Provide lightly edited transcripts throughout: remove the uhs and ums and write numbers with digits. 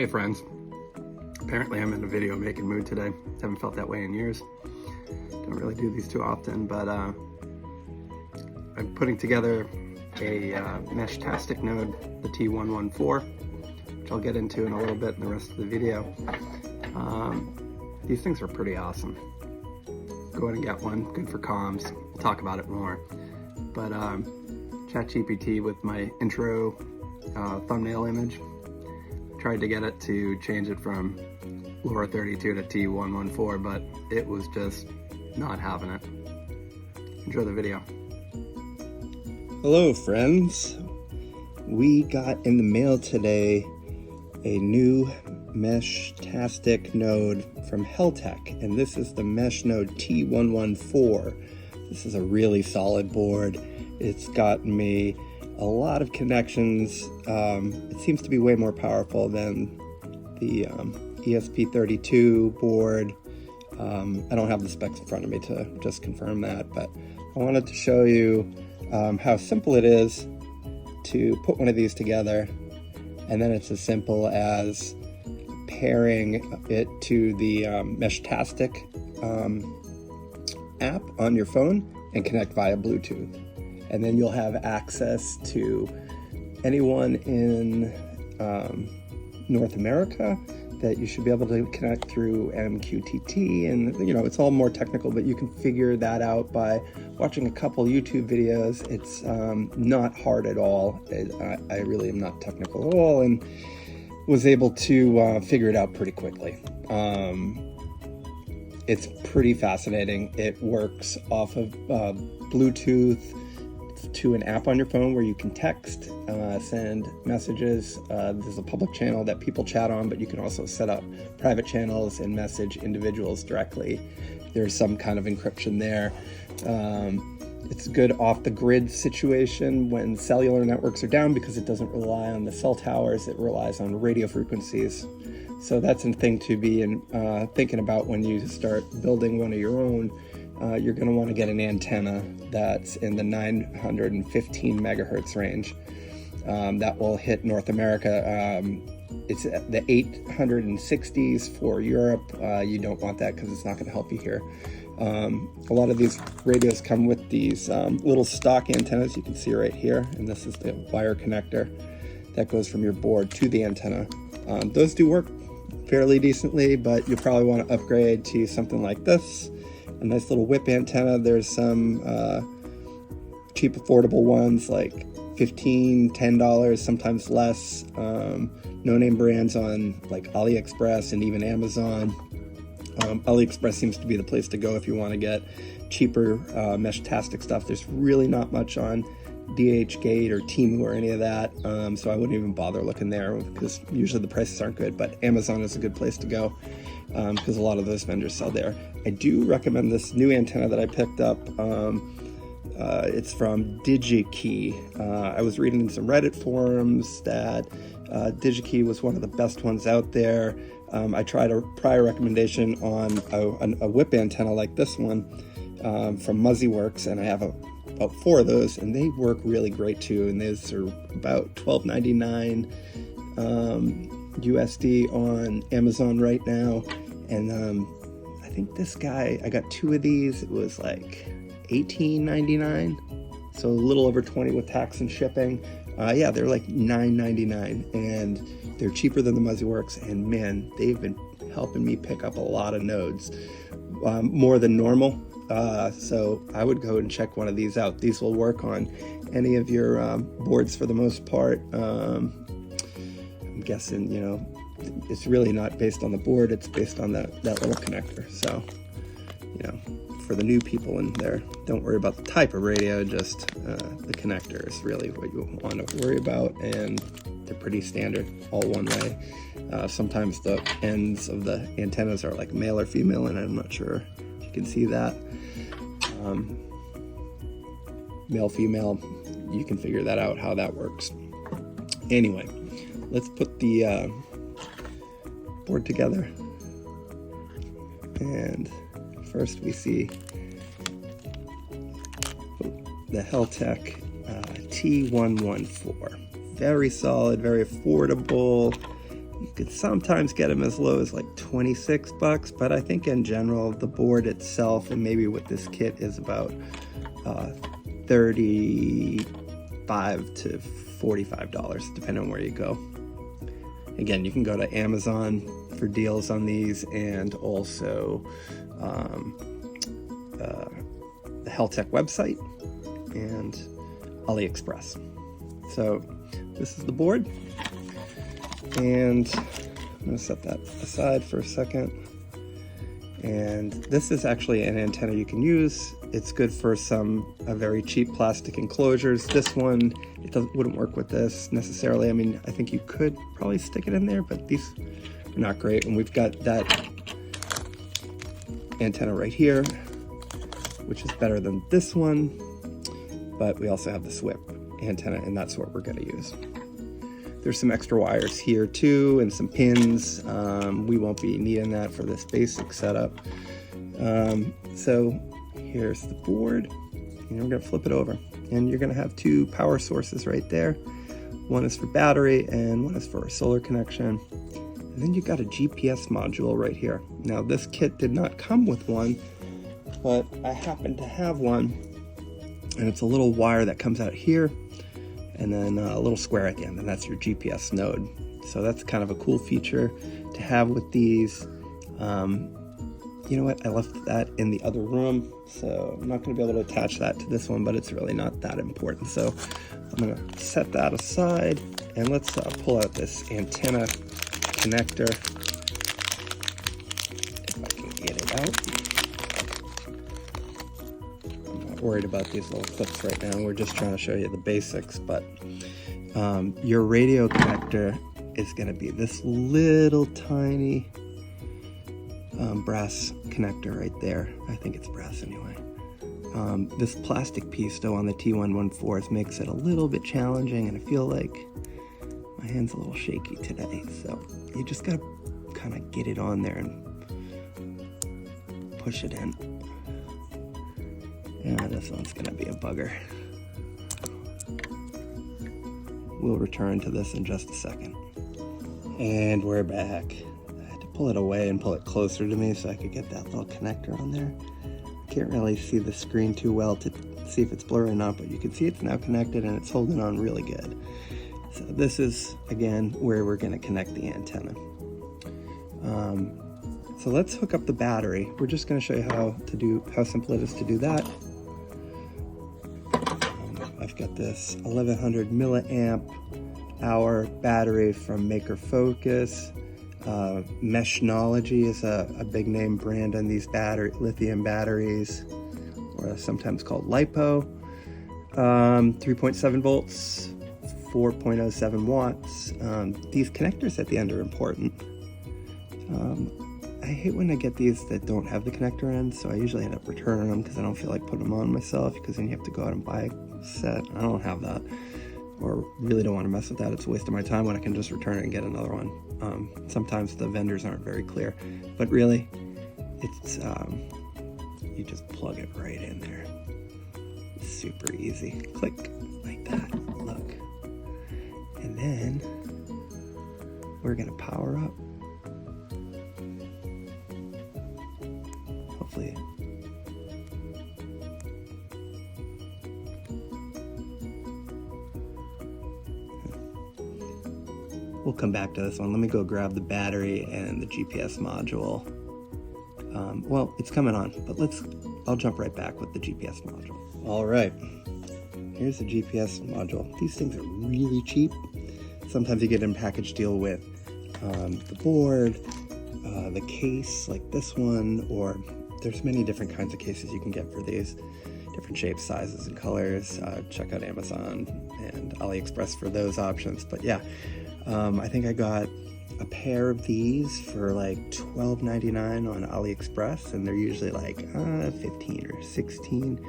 Hey friends, apparently I'm in a video making mood today. Haven't felt that way in years. Don't really do these too often, but I'm putting together a Meshtastic Node, the T114, which I'll get into in a little bit in the rest of the video. These things are pretty awesome. Go ahead and get one, good for comms. We'll talk about it more. But ChatGPT with my intro thumbnail image, tried to get it to change it from LoRa32 to T114, but it was just not having it. Enjoy the video. Hello friends, we got in the mail today a new Meshtastic node from Heltec, and this is the Mesh node T114. This is a really solid board. It's gotten me a lot of connections. It seems to be way more powerful than the ESP32 board. I don't have the specs in front of me to just confirm that, but I wanted to show you how simple it is to put one of these together, and then it's as simple as pairing it to the Meshtastic app on your phone and connect via Bluetooth. And then you'll have access to anyone in North America that you should be able to connect through MQTT. And you know, it's all more technical, but you can figure that out by watching a couple YouTube videos. It's not hard at all. I really am not technical at all, and was able to figure it out pretty quickly. It's pretty fascinating. It works off of Bluetooth to an app on your phone where you can text, send messages. There's a public channel that people chat on, but you can also set up private channels and message individuals directly. There's some kind of encryption there. It's good off the grid situation when cellular networks are down, because it doesn't rely on the cell towers, it relies on radio frequencies. So that's a thing to be thinking about when you start building one of your own. You're going to want to get an antenna that's in the 915 megahertz range. That will hit North America. It's the 860s for Europe. You don't want that because it's not going to help you here. A lot of these radios come with these little stock antennas you can see right here, and this is the wire connector that goes from your board to the antenna. Those do work fairly decently, but you'll probably want to upgrade to something like this. A nice little whip antenna. There's some cheap, affordable ones like $15, $10, sometimes less. No-name brands on like AliExpress and even Amazon. AliExpress seems to be the place to go if you want to get cheaper Meshtastic stuff. There's really not much on DHgate or Temu or any of that, so I wouldn't even bother looking there because usually the prices aren't good. But Amazon is a good place to go because a lot of those vendors sell there. I do recommend this new antenna that I picked up. It's from DigiKey. I was reading some Reddit forums that DigiKey was one of the best ones out there. I tried a prior recommendation on a whip antenna like this one from Muzzyworks, and I have about 4 of those, and they work really great too. And those are about $12.99 USD on Amazon right now. And I think this guy, I got 2 of these. It was like $18.99, so a little over 20 with tax and shipping. Yeah, they're like $9.99, and they're cheaper than the Muzzyworks. And man, they've been helping me pick up a lot of nodes, more than normal. So I would go and check one of these out. These will work on any of your boards for the most part. I'm guessing, you know, it's really not based on the board, it's based on that little connector. So, you know, for the new people in there, don't worry about the type of radio, just the connector is really what you want to worry about, and they're pretty standard, all one way. Sometimes the ends of the antennas are like male or female, and I'm not sure if you can see that. Male, female, you can figure that out, how that works. Anyway, let's put the board together. And first we see the Heltec T114. Very solid, very affordable. You could sometimes get them as low as like 26 bucks, but I think in general, the board itself, and maybe with this kit, is about $35 to $45, depending on where you go. Again, you can go to Amazon for deals on these, and also the Heltec website and AliExpress. So this is the board, and I'm going to set that aside for a second. And this is actually an antenna you can use. It's good for some very cheap plastic enclosures. This one, wouldn't work with this necessarily. I mean, I think you could probably stick it in there, but these are not great. And we've got that antenna right here, which is better than this one. But we also have the SWIP antenna, and that's what we're going to use. There's some extra wires here too, and some pins. We won't be needing that for this basic setup. So here's the board, and we're gonna flip it over. And you're gonna have two power sources right there. One is for battery, and one is for a solar connection. And then you've got a GPS module right here. Now this kit did not come with one, but I happen to have one. And it's a little wire that comes out here, and then a little square at the end, and that's your GPS node. So that's kind of a cool feature to have with these. You know what, I left that in the other room, so I'm not going to be able to attach that to this one, but it's really not that important. So I'm going to set that aside, and let's pull out this antenna connector, if I can get it out. I'm not worried about these little clips right now. We're just trying to show you the basics, but your radio connector is going to be this little tiny brass connector right there. I think it's brass anyway. This plastic piece though on the T114 makes it a little bit challenging, and I feel like my hand's a little shaky today, so you just gotta kind of get it on there and push it in. Yeah, this one's gonna be a bugger. We'll return to this in just a second. And we're back. I had to pull it away and pull it closer to me so I could get that little connector on there. I can't really see the screen too well to see if it's blurry or not, but you can see it's now connected and it's holding on really good. So this is, again, where we're gonna connect the antenna. So let's hook up the battery. We're just gonna show you how simple it is to do that. I've got this 1100 milliamp hour battery from Maker Focus. Meshtastic is a big name brand on these lithium batteries, or sometimes called LiPo. 3.7 volts, 4.07 watts. These connectors at the end are important. I hate when I get these that don't have the connector end, so I usually end up returning them because I don't feel like putting them on myself, because then you have to go out and buy a set. I don't have that, or really don't want to mess with that. It's a waste of my time when I can just return it and get another one. Sometimes the vendors aren't very clear, but really, it's you just plug it right in there. It's super easy. Click like that. Look, and then we're gonna power up. Hopefully. We'll come back to this one. Let me go grab the battery and the GPS module. Well, it's coming on, but I'll jump right back with the GPS module. All right, here's the GPS module. These things are really cheap. Sometimes you get in a package deal with the board, the case like this one, or there's many different kinds of cases you can get for these. Different shapes, sizes, and colors. Check out Amazon and AliExpress for those options. But yeah, I think I got a pair of these for like $12.99 on AliExpress, and they're usually like 15 or 16,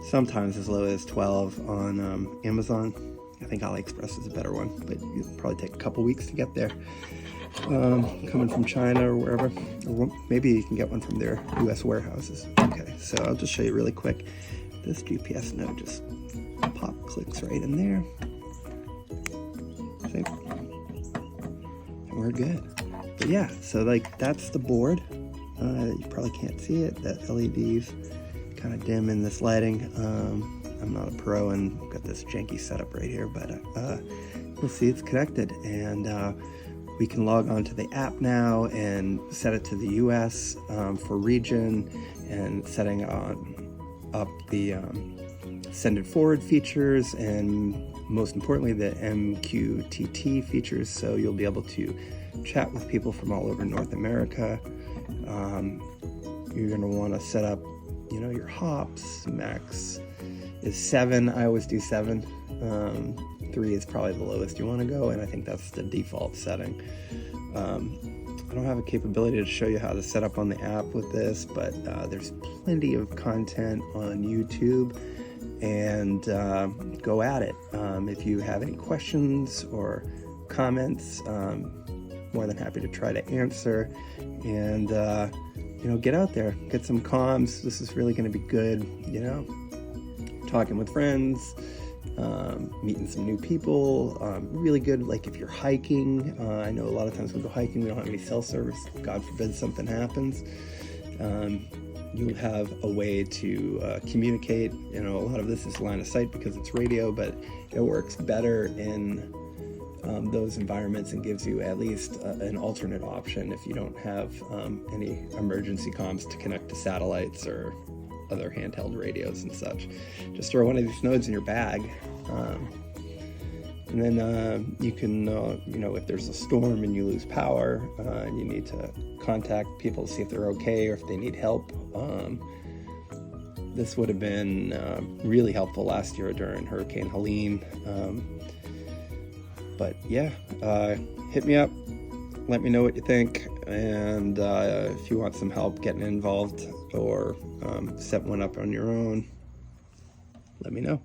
sometimes as low as 12 on Amazon. I think AliExpress is a better one, but it'll probably take a couple weeks to get there. Coming from China or wherever, or maybe you can get one from their US warehouses. Okay, so I'll just show you really quick. This GPS node just clicks right in there. See? And we're we're good. But yeah, so like that's the board. You probably can't see it. That LED's kind of dim in this lighting. I'm not a pro and got this janky setup right here, but you'll see it's connected, and we can log on to the app now and set it to the US for region, and setting up the send it forward features, and most importantly the MQTT features, so you'll be able to chat with people from all over North America. You're going to want to set up, you know, your hops. Max is 7. I always do 7. 3 is probably the lowest you want to go, and I think that's the default setting. I don't have a capability to show you how to set up on the app with this, but there's plenty of content on YouTube, and go at it. If you have any questions or comments, more than happy to try to answer, and you know, get out there, get some comms. This is really going to be good, you know, talking with friends, meeting some new people. Really good, like if you're hiking. I know a lot of times we go hiking, we don't have any cell service. God forbid something happens. You have a way to communicate. You know, a lot of this is line of sight because it's radio, but it works better in those environments and gives you at least an alternate option if you don't have any emergency comms to connect to satellites or other handheld radios and such. Just throw one of these nodes in your bag, and then you can, you know, if there's a storm and you lose power and you need to contact people to see if they're okay or if they need help. This would have been really helpful last year during Hurricane Helene. But yeah, hit me up, let me know what you think, and if you want some help getting involved or set one up on your own, let me know.